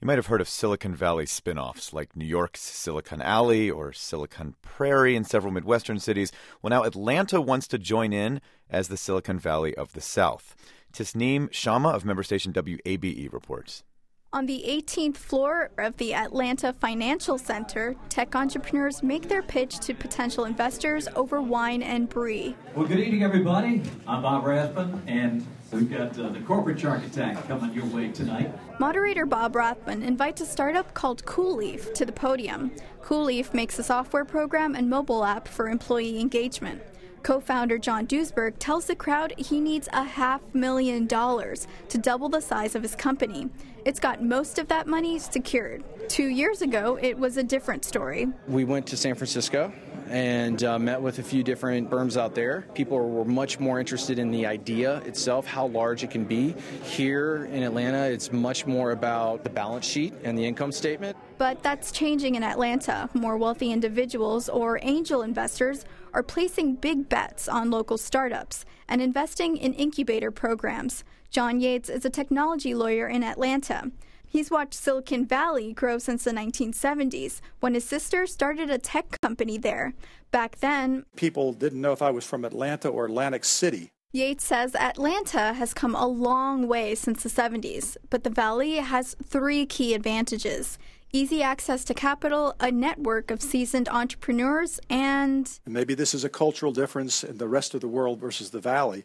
You might have heard of Silicon Valley spin-offs like New York's Silicon Alley or Silicon Prairie in several Midwestern cities. Well, now Atlanta wants to join in as the Silicon Valley of the South. Tisneem Shamma of member station WABE reports. On the 18th floor of the Atlanta Financial Center, tech entrepreneurs make their pitch to potential investors over wine and brie. Well, good evening, everybody. I'm Bob Rathman, and we've got the corporate shark attack coming your way tonight. Moderator Bob Rathman invites a startup called Coolleaf to the podium. Coolleaf makes a software program and mobile app for employee engagement. Co-founder John Duesberg tells the crowd he needs $500,000 to double the size of his company. It's got most of that money secured. 2 years ago, it was a different story. We went to San Francisco and met with a few different firms out there. People were much more interested in the idea itself, how large it can be. Here in Atlanta, it's much more about the balance sheet and the income statement. But that's changing in Atlanta. More wealthy individuals or angel investors are placing big bets on local startups and investing in incubator programs. John Yates is a technology lawyer in Atlanta. He's watched Silicon Valley grow since the 1970s, when his sister started a tech company there. Back then, people didn't know if I was from Atlanta or Atlantic City. Yates says Atlanta has come a long way since the 70s, but the Valley has three key advantages: easy access to capital, a network of seasoned entrepreneurs, and maybe this is a cultural difference in the rest of the world versus the Valley,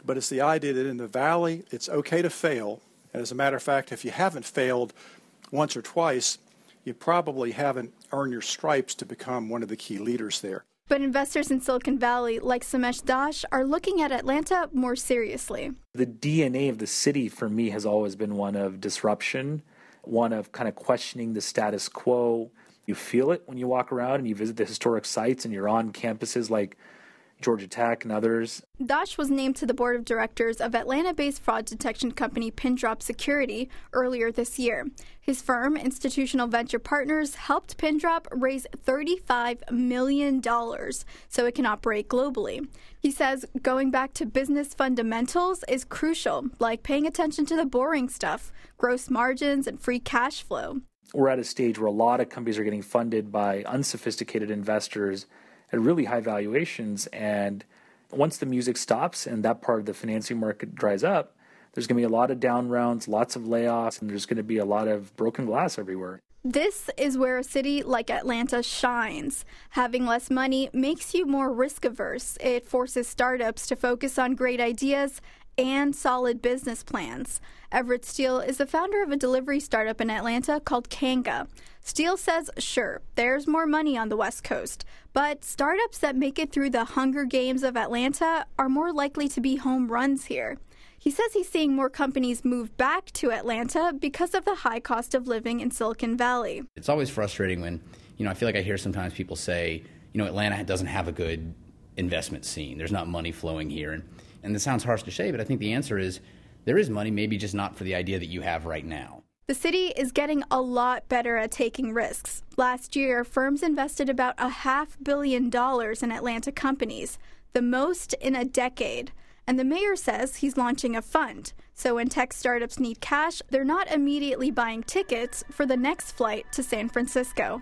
but it's the idea that in the Valley, it's okay to fail. And as a matter of fact, if you haven't failed once or twice, you probably haven't earned your stripes to become one of the key leaders there. But investors in Silicon Valley, like Somesh Dash, are looking at Atlanta more seriously. The DNA of the city for me has always been one of disruption, one of kind of questioning the status quo. You feel it when you walk around and you visit the historic sites and you're on campuses like Georgia Tech and others. Dash was named to the board of directors of Atlanta-based fraud detection company Pindrop Security earlier this year. His firm, Institutional Venture Partners, helped Pindrop raise $35 million so it can operate globally. He says going back to business fundamentals is crucial, like paying attention to the boring stuff, gross margins and free cash flow. We're at a stage where a lot of companies are getting funded by unsophisticated investors at really high valuations, and once the music stops and that part of the financing market dries up, there's going to be a lot of down rounds, lots of layoffs, and there's going to be a lot of broken glass everywhere. This is where a city like Atlanta shines. Having less money makes you more risk-averse. It forces startups to focus on great ideas and solid business plans. Everett Steele is the founder of a delivery startup in Atlanta called Kanga. Steele says, sure, there's more money on the West Coast, but startups that make it through the Hunger Games of Atlanta are more likely to be home runs here. He says he's seeing more companies move back to Atlanta because of the high cost of living in Silicon Valley. It's always frustrating when, I feel like I hear sometimes people say, Atlanta doesn't have a good investment scene. There's not money flowing here. And this sounds harsh to say, but I think the answer is there is money, maybe just not for the idea that you have right now. The city is getting a lot better at taking risks. Last year, firms invested about $500 million in Atlanta companies, the most in a decade. And the mayor says he's launching a fund. So when tech startups need cash, they're not immediately buying tickets for the next flight to San Francisco.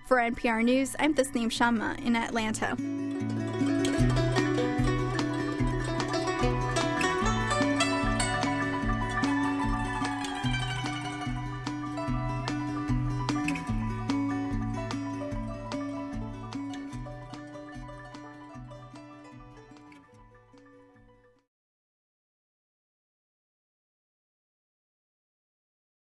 For NPR News, I'm Tisneem Shamma in Atlanta.